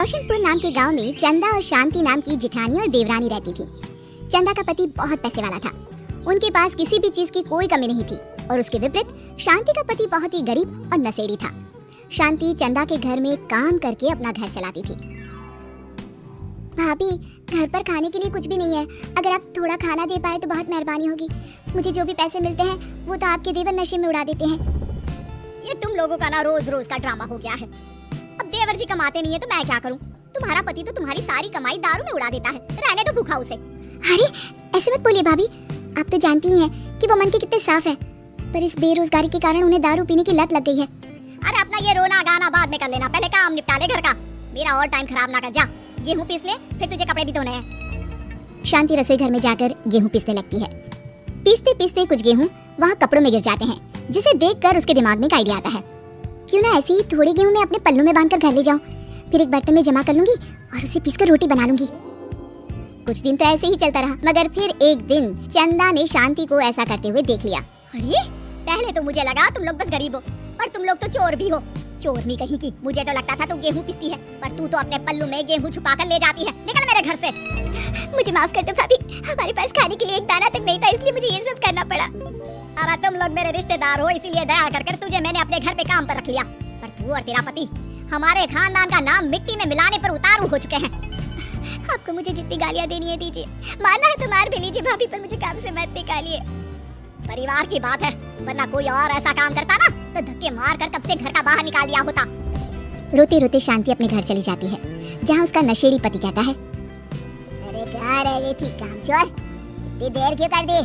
रोशनपुर नाम के गांव में चंदा और शांति नाम की जिठानी और देवरानी रहती थी। चंदा का पति बहुत पैसे वाला था, उनके पास किसी भी चीज की कोई कमी नहीं थी और उसके विपरीत शांति का पति बहुत ही गरीब और नशेड़ी था। शांति चंदा के घर में काम करके अपना घर चलाती थी। भाभी, घर पर खाने के लिए कुछ भी नहीं है, अगर आप थोड़ा खाना दे पाए तो बहुत मेहरबानी होगी। मुझे जो भी पैसे मिलते हैं वो तो आपके देवर नशे में उड़ा देते हैं। ये तुम लोगों का ना रोज रोज का ड्रामा हो गया है। अब देवर जी कमाते नहीं है तो मैं क्या करूं? तुम्हारा पति तो तुम्हारी सारी कमाई दारू में उड़ा देता है, रहने दो भूखा उसे। अरे ऐसे मत बोलिए भाभी, आप तो जानती ही हैं कि वो मन के कितने साफ है, पर इस बेरोजगारी के कारण उन्हें दारू पीने की लत लग गई है। अरे अपना ये रोना गाना बाद में कर लेना, पहले काम निपटा ले घर का। मेरा और टाइम खराब ना कर, जा गेहूं पीस ले, फिर तुझे कपड़े भी धोने हैं। शांति रसोई घर में जाकर गेहूं पीसने लगती है। पीसते पीसते कुछ गेहूं वहाँ कपड़ों में गिर जाते हैं, जिसे देखकर उसके दिमाग में एक आइडिया आता है। क्यों ना ऐसे ही थोड़े गेहूं मैं अपने पल्लू में बांधकर घर ले जाऊं, फिर एक बर्तन में जमा कर लूंगी और उसे पीसकर रोटी बना लूंगी। कुछ दिन तो ऐसे ही चलता रहा, मगर फिर एक दिन चंदा ने शांति को ऐसा करते हुए देख लिया। अरे पहले तो मुझे लगा तुम लोग बस गरीब हो, पर तुम लोग तो चोर भी हो। चोरनी कहीं की, मुझे तो लगता था तू गेहूं पीसती है, पर तू तो अपने पल्लू में गेहूं छुपा कर ले जाती है। निकल मेरे घर से। मुझे माफ कर दो भाभी, हमारे पास खाने के लिए एक दाना तक नहीं था, इसलिए मुझे ये सब करना पड़ा। अरे तुम लोग मेरे रिश्तेदार हो, इसीलिए दया कर तुझे मैंने अपने घर पे काम पर रख लिया, पर तू और तेरा पति हमारे खानदान का नाम मिट्टी में मिलाने पर उतारू हो चुके हैं। आपको मुझे जितनी गालियां देनी है दीजिए, मारना है तो मार भी लीजिए भाभी, पर मुझे काम से मत निकालिए। परिवार की बात है, वरना कोई और ऐसा काम करता ना तो धक्के मार कर कब से घर का बाहर निकाल दिया होता। रोते रोते शांति अपने घर चली जाती है, जहाँ उसका नशेड़ी पति कहता है, अरे कहाँ रह गई थी कामचोर, इतनी देर क्यों कर दी?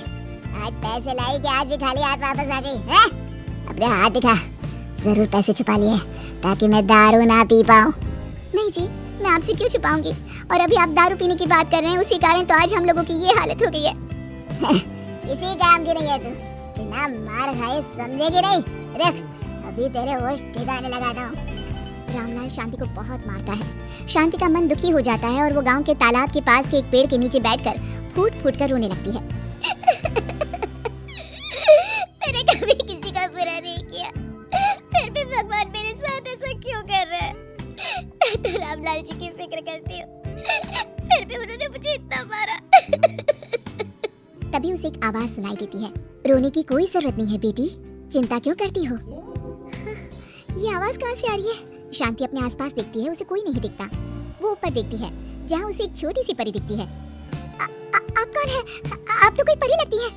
आज पैसे लाई कि आज भी खाली हाथ वापस आ गई है? अपने हाथ दिखा, जरूर पैसे छुपा लिए ताकि मैं दारू ना पी पाऊँ। नहीं जी, मैं आपसे क्यों छुपाऊंगी, और अभी आप दारू पीने की बात कर रहे हैं, उसी कारण तो आज हम लोगों की ये हालत हो गई है। किसी काम की नहीं है तू, बिना मार खाए समझेगी नहीं। रख, अभी तेरे होश ठिकाने लगाता हूँ। रामलाल शांति को बहुत मारता है। शांति का मन दुखी हो जाता है और वो गांव के तालाब के पास के एक पेड़ के नीचे बैठकर फूट फूट कर रोने लगती है। मैंने कभी किसी का बुरा नहीं किया, फिर भी भगवान मेरे साथ ऐसा क्यों कर रहा है? मैं तो रामलाल जी की फिक्र करती हूँ, फिर भी उन्होंने मुझे इतना मारा। तभी उसे एक आवाज सुनाई देती है, रोने की कोई जरूरत नहीं है बेटी, चिंता क्यों करती हो? ये आवाज कहाँ से आ रही है? शांति अपने आसपास देखती है, उसे कोई नहीं दिखता। वो ऊपर देखती है, जहाँ उसे एक छोटी सी परी दिखती है। आप कौन है? आप तो कोई परी लगती है।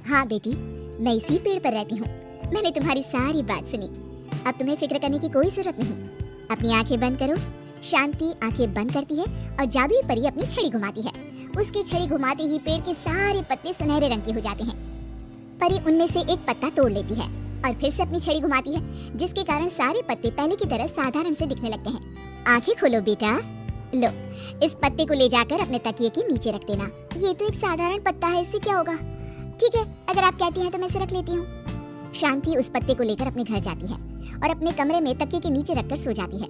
हाँ बेटी, मैं इसी पेड़ पर रहती हूँ। मैंने तुम्हारी सारी बात सुनी, अब तुम्हें फिक्र करने की कोई जरूरत नहीं। अपनी आंखें बंद करो। शांति आंखें बंद करती है और जादुई परी अपनी छड़ी घुमाती है। उसकी छड़ी घुमाते ही पेड़ के सारे पत्ते सुनहरे रंग के हो जाते हैं। परी उनमें से एक पत्ता तोड़ लेती है और फिर से अपनी छड़ी घुमाती है, जिसके कारण सारे पत्ते पहले की तरह साधारण से दिखने लगते हैं। आंखें खोलो बेटा, लो इस पत्ते को ले जाकर अपने तकिए के नीचे रख देना। ये तो एक साधारण पत्ता है, इससे क्या होगा? ठीक है, अगर आप कहती हैं तो मैं इसे रख लेती हूँ। शांति उस पत्ते को लेकर अपने घर जाती है और अपने कमरे में तकिए के नीचे रखकर सो जाती है।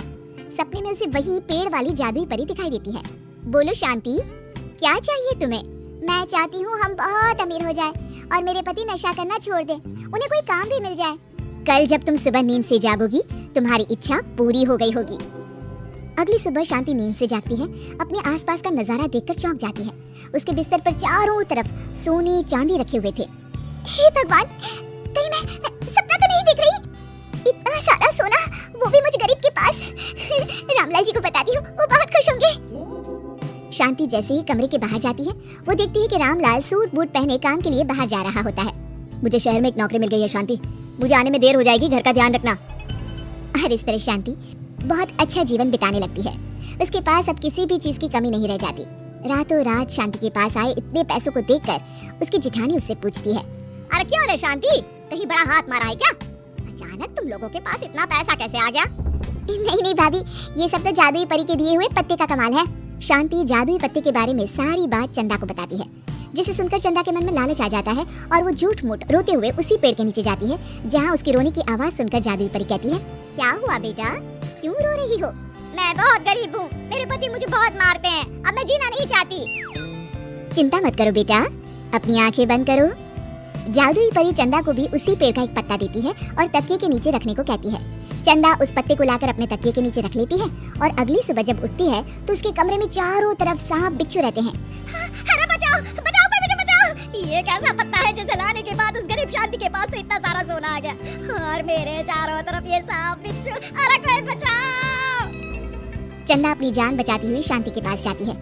सपने में उसे वही पेड़ वाली जादुई परी दिखाई देती है। बोलो शांति, क्या चाहिए तुम्हें? मैं चाहती हूँ हम बहुत अमीर हो जाए और मेरे पति नशा करना छोड़ दे, उन्हें कोई काम भी मिल जाए। कल जब तुम सुबह नींद से जागोगी, तुम्हारी इच्छा पूरी हो गई होगी। अगली सुबह शांति नींद से जागती है, अपने आसपास का नजारा देखकर चौंक जाती है। उसके बिस्तर पर चारों तरफ सोने चांदी रखे हुए थे। हे भगवान, कहीं मैं सपना तो नहीं देख रही? इतना सारा सोना, वो भी मुझ गरीब के पास। रामलाल जी को बताती हूँ, वो बहुत खुश होंगे। शांति जैसे ही कमरे के बाहर जाती है, वो देखती है कि रामलाल सूट बूट पहने काम के लिए बाहर जा रहा होता है। मुझे शहर में एक नौकरी मिल गई है शांति, मुझे आने में देर हो जाएगी, घर का ध्यान रखना। और इस तरह शांति बहुत अच्छा जीवन बिताने लगती है। उसके पास अब किसी भी चीज की कमी नहीं रह जाती। रातों रात शांति के पास आए इतने पैसों को देखकर उसकी जिठानी उससे पूछती है, अरे क्यों रे शांति, कहीं बड़ा हाथ मारा है क्या? अचानक तुम लोगों के पास इतना पैसा कैसे आ गया? नहीं नहीं भाभी, ये सब तो जादुई परी के दिए हुए पत्ते का कमाल है। शांति जादुई पत्ते के बारे में सारी बात चंदा को बताती है, जिसे सुनकर चंदा के मन में लालच आ जाता है और वो झूठ मूठ रोते हुए उसी पेड़ के नीचे जाती है, जहाँ उसकी रोने की आवाज सुनकर जादुई परी कहती है, क्या हुआ बेटा, क्यों रो रही हो? मैं बहुत गरीब हूँ, मेरे पति मुझे बहुत मारते हैं, अब मैं जीना नहीं चाहती। चिंता मत करो बेटा, अपनी आंखें बंद करो। जादुई परी चंदा को भी उसी पेड़ का एक पत्ता देती है और तकिए के नीचे रखने को कहती है। चंदा उस पत्ते को लाकर अपने तकिए के नीचे रख लेती है और अगली सुबह जब उठती है तो उसके कमरे में चारों तरफ सांप बिच्छू रहते हैं। अरे बचाओ बचाओ, कोई मुझे बचाओ। ये कैसा पत्ता है जिसे लाने के बाद उस गरीब शांति के पास तो इतना सारा सोना आ गया और मेरे चारों तरफ ये सांप बिच्छू। अरे कोई बचाओ। चंदा अपनी जान बचाती हुई शांति के पास जाती है।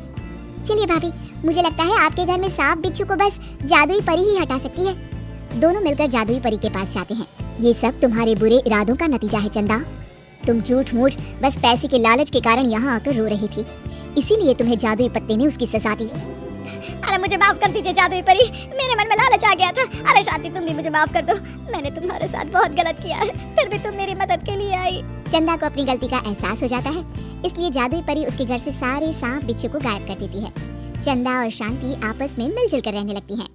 चलिए भाभी, मुझे लगता है आपके घर में सांप बिच्छू को बस जादुई परी ही हटा सकती है। दोनों मिलकर जादुई परी के पास जाते हैं। ये सब तुम्हारे बुरे इरादों का नतीजा है चंदा। तुम झूठ मूठ बस पैसे के लालच के कारण यहाँ आकर रो रही थी, इसीलिए तुम्हें जादुई पत्ते ने उसकी सजा दी। अरे मुझे माफ कर दीजिए जादुई परी, मेरे मन में लालच आ गया था। अरे शांति, तुम भी मुझे माफ कर दो, मैंने तुम्हारे साथ बहुत गलत किया है, फिर भी तुम मेरी मदद के लिए आई। चंदा को अपनी गलती का एहसास हो जाता है, इसलिए जादुई परी उसके घर से सारे सांप बिच्छू को गायब कर देती है। चंदा और शांति आपस में मिलजुल कर रहने लगती हैं।